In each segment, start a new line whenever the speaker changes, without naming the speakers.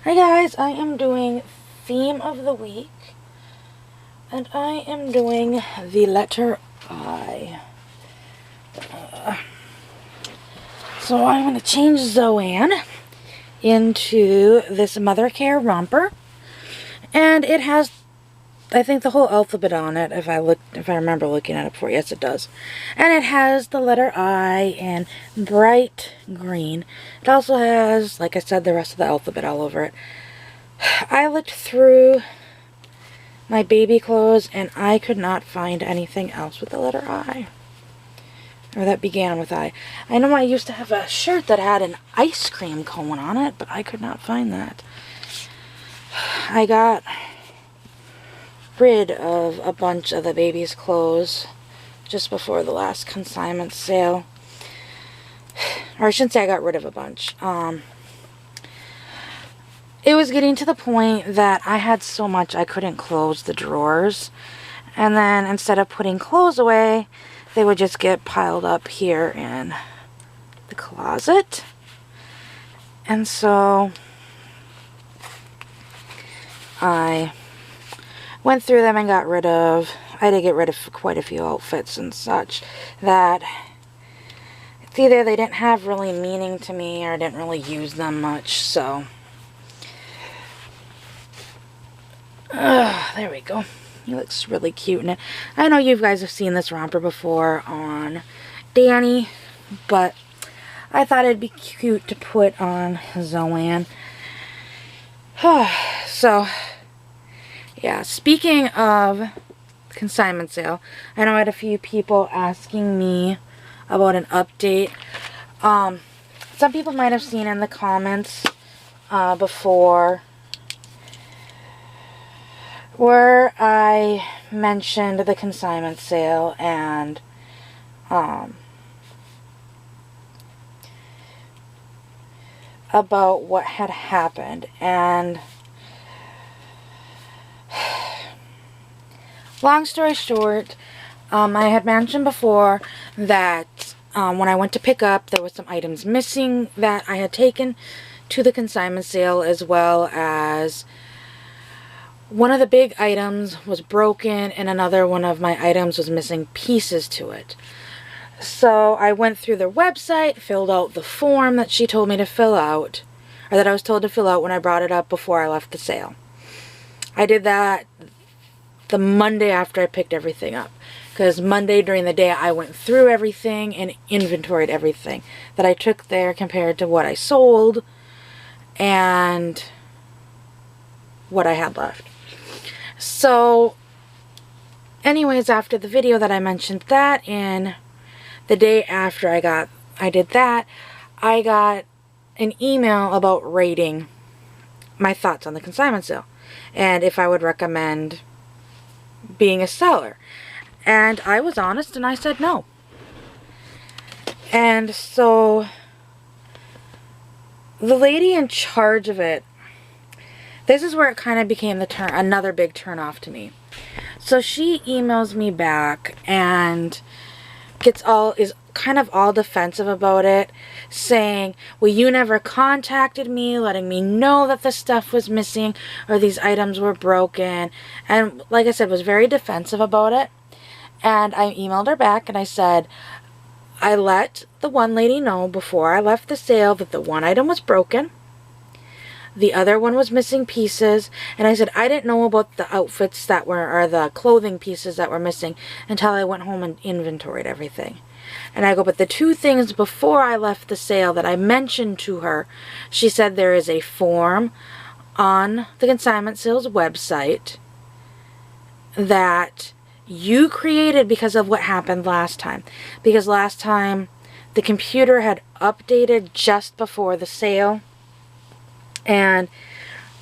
Hi guys, I am doing theme of the week, and I am doing the letter I. So I'm going to change Zoan into this Mother Care romper, and it has, I think, the whole alphabet on it. If I remember looking at it before, yes, it does. And it has the letter I in bright green. It also has, like I said, the rest of the alphabet all over it. I looked through my baby clothes and I could not find anything else with the letter I. Or that began with I. I know I used to have a shirt that had an ice cream cone on it, but I could not find that. I got rid of a bunch of the baby's clothes just before the last consignment sale. Or I shouldn't say I got rid of a bunch. It was getting to the point that I had so much I couldn't close the drawers. And then instead of putting clothes away, they would just get piled up here in the closet. And so I went through them and got rid of, I had to get rid of quite a few outfits and such that it's either they didn't have really meaning to me or I didn't really use them much, so there we go. He looks really cute in it. I know you guys have seen this romper before on Danny, but I thought it'd be cute to put on Zoan. So, yeah, speaking of consignment sale, I know I had a few people asking me about an update. Some people might have seen in the comments before where I mentioned the consignment sale and about what had happened. And long story short, I had mentioned before that when I went to pick up, there was some items missing that I had taken to the consignment sale, as well as one of the big items was broken and another one of my items was missing pieces to it. So I went through their website, filled out the form that she told me to fill out, or that I was told to fill out when I brought it up before I left the sale. I did that the Monday after I picked everything up, because Monday during the day I went through everything and inventoried everything that I took there compared to what I sold and what I had left. So anyways, after the video that I mentioned that, and the day after I did that, I got an email about rating my thoughts on the consignment sale and if I would recommend being a seller. And I was honest and I said no. And so the lady in charge of it, this is where it kind of became another big turn off to me. So she emails me back and is kind of all defensive about it, saying, well, you never contacted me letting me know that the stuff was missing or these items were broken. And like I said, was very defensive about it. And I emailed her back and I said, I let the one lady know before I left the sale that the one item was broken, the other one was missing pieces, and I said I didn't know about the outfits that were, or the clothing pieces that were missing until I went home and inventoried everything. And I go, but the two things before I left the sale that I mentioned to her, she said there is a form on the consignment sales website that you created because of what happened last time. Because last time the computer had updated just before the sale, and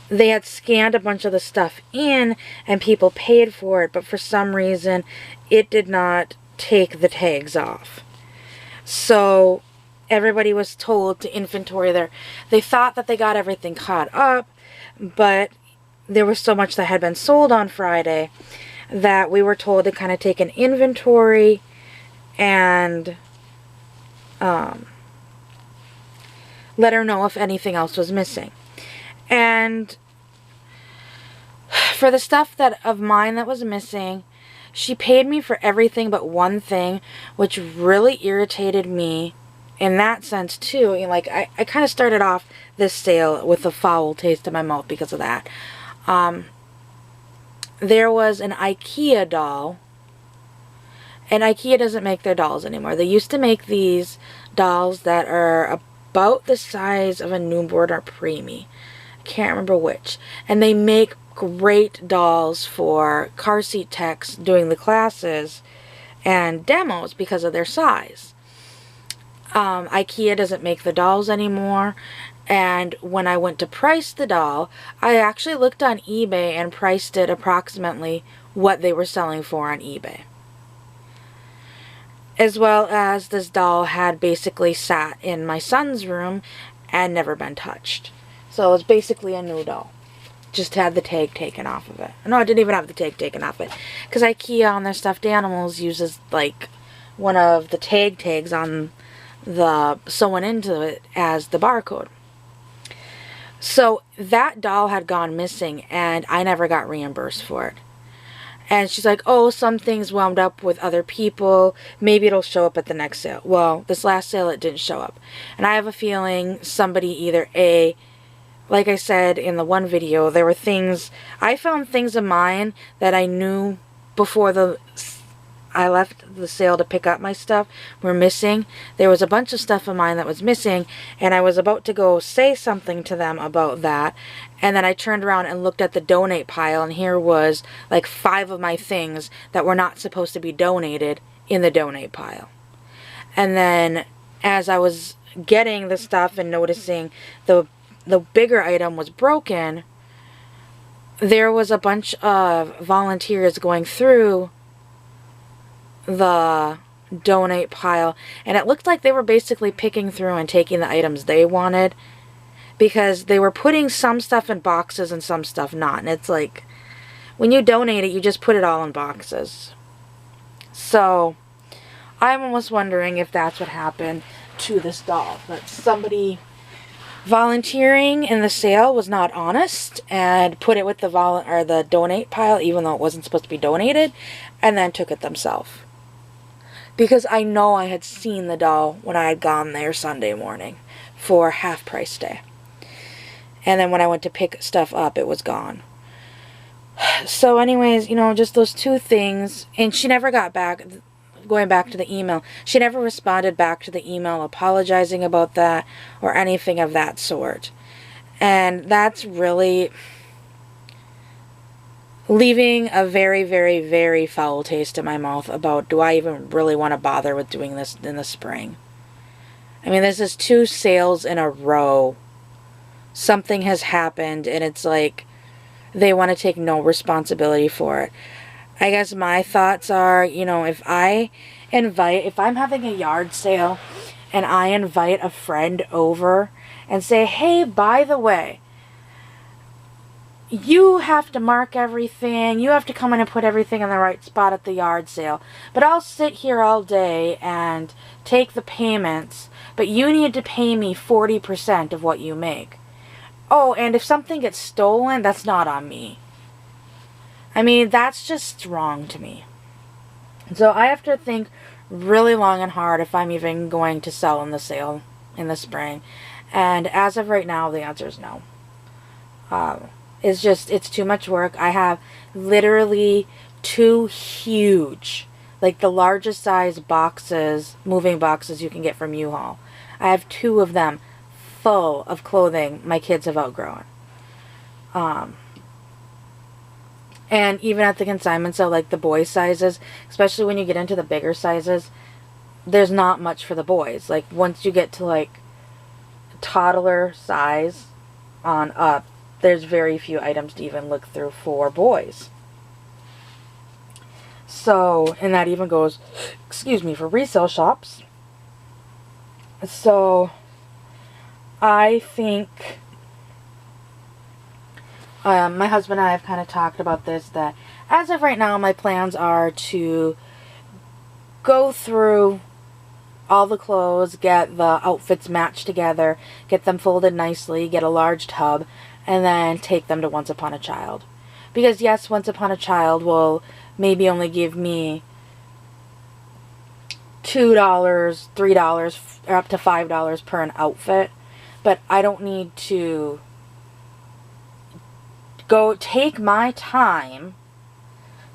they had scanned a bunch of the stuff in and people paid for it, but for some reason it did not take the tags off. So everybody was told to inventory they thought that they got everything caught up, but there was so much that had been sold on Friday that we were told to kind of take an inventory and let her know if anything else was missing. And for the stuff of mine that was missing, she paid me for everything but one thing, which really irritated me in that sense too. You know, like I kind of started off this sale with a foul taste in my mouth because of that. There was an IKEA doll, and IKEA doesn't make their dolls anymore. They used to make these dolls that are about the size of a newborn or preemie. I can't remember which. And they make great dolls for car seat techs doing the classes and demos because of their size. IKEA doesn't make the dolls anymore, and when I went to price the doll, I actually looked on eBay and priced it approximately what they were selling for on eBay. As well as this doll had basically sat in my son's room and never been touched. So it was basically a new doll. Just had the tag taken off of it. No, I didn't even have the tag taken off it. Because IKEA on their stuffed animals uses like one of the tags on the sewn into it as the barcode. So that doll had gone missing and I never got reimbursed for it. And she's like, oh, some things wound up with other people. Maybe it'll show up at the next sale. Well, this last sale it didn't show up. And I have a feeling somebody either like I said in the one video, there were things, I found things of mine that I knew before I left the sale to pick up my stuff were missing. There was a bunch of stuff of mine that was missing, and I was about to go say something to them about that, and then I turned around and looked at the donate pile, and here was like 5 of my things that were not supposed to be donated in the donate pile. And then as I was getting the stuff and noticing the bigger item was broken, there was a bunch of volunteers going through the donate pile, and it looked like they were basically picking through and taking the items they wanted, because they were putting some stuff in boxes and some stuff not. And it's like, when you donate it, you just put it all in boxes. So I'm almost wondering if that's what happened to this doll, that somebody volunteering in the sale was not honest and put it with the donate pile even though it wasn't supposed to be donated, and then took it themselves. Because I know I had seen the doll when I had gone there Sunday morning for half price day. And then when I went to pick stuff up, it was gone. So anyways, you know, just those 2 things. And she never got back, going back to the email, she never responded back to the email apologizing about that or anything of that sort. And that's really leaving a very, very, very foul taste in my mouth about, do I even really want to bother with doing this in the spring? I mean, this is 2 sales in a row. Something has happened, and it's like they want to take no responsibility for it. I guess my thoughts are, you know, if I'm having a yard sale and I invite a friend over and say, hey, by the way, you have to mark everything, you have to come in and put everything in the right spot at the yard sale, but I'll sit here all day and take the payments, but you need to pay me 40% of what you make. Oh, and if something gets stolen, that's not on me. I mean, that's just wrong to me. So I have to think really long and hard if I'm even going to sell in the sale in the spring. And as of right now, the answer is no. It's too much work. I have literally 2 huge, like the largest size boxes, moving boxes you can get from U-Haul. I have 2 of them full of clothing my kids have outgrown. And even at the consignment sale, like the boys' sizes, especially when you get into the bigger sizes, there's not much for the boys. Like once you get to like toddler size on up, there's very few items to even look through for boys. So, and that even goes, excuse me, for resale shops. So, I think my husband and I have kind of talked about this, that as of right now, my plans are to go through all the clothes, get the outfits matched together, get them folded nicely, get a large tub, and then take them to Once Upon a Child. Because yes, Once Upon a Child will maybe only give me $2, $3, or up to $5 per an outfit. But I don't need to go take my time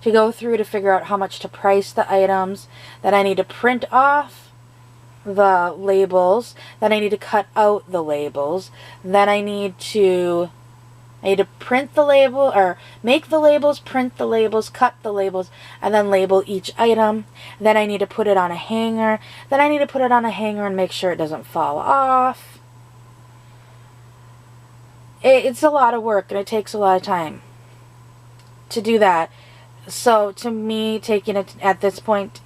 to go through to figure out how much to price the items, that I need to print off the labels, that I need to cut out the labels, then I need to print the label, or make the labels, print the labels, cut the labels, and then label each item. Then I need to put it on a hanger. Then I need to put it on a hanger and make sure it doesn't fall off. It's a lot of work, and it takes a lot of time to do that. So to me, taking it at this point,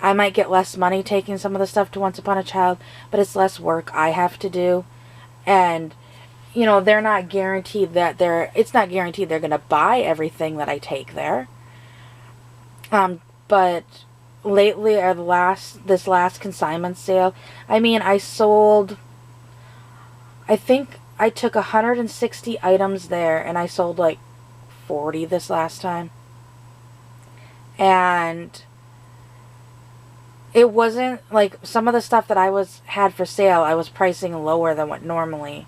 I might get less money taking some of the stuff to Once Upon a Child, but it's less work I have to do. And you know, they're not guaranteed that it's not guaranteed they're going to buy everything that I take there. But lately, or this last consignment sale, I mean, I think I took 160 items there, and I sold like 40 this last time. And it wasn't like some of the stuff that I had for sale, I was pricing lower than what normally,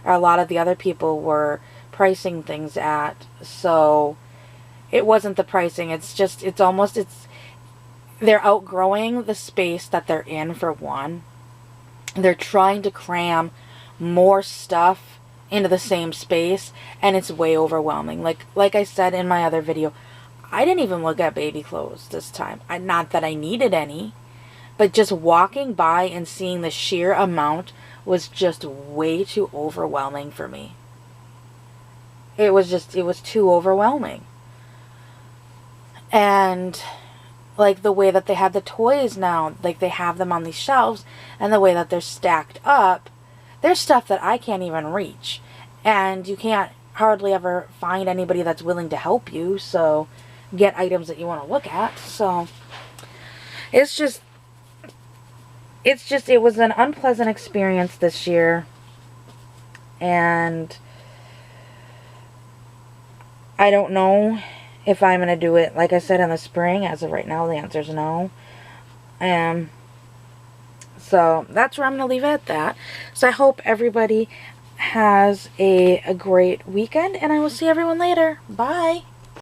or a lot of the other people were pricing things at. So it wasn't the pricing. They're outgrowing the space that they're in, for one. They're trying to cram more stuff into the same space, and it's way overwhelming. Like I said in my other video, I didn't even look at baby clothes this time. Not that I needed any, but just walking by and seeing the sheer amount was just way too overwhelming for me. It was too overwhelming. And like the way that they have the toys now, like they have them on these shelves, and the way that they're stacked up, there's stuff that I can't even reach. And you can't hardly ever find anybody that's willing to help you, so get items that you want to look at. So it was an unpleasant experience this year, and I don't know if I'm going to do it, like I said, in the spring. As of right now, the answer is no. So that's where I'm going to leave it at that. So I hope everybody has a great weekend, and I will see everyone later. Bye!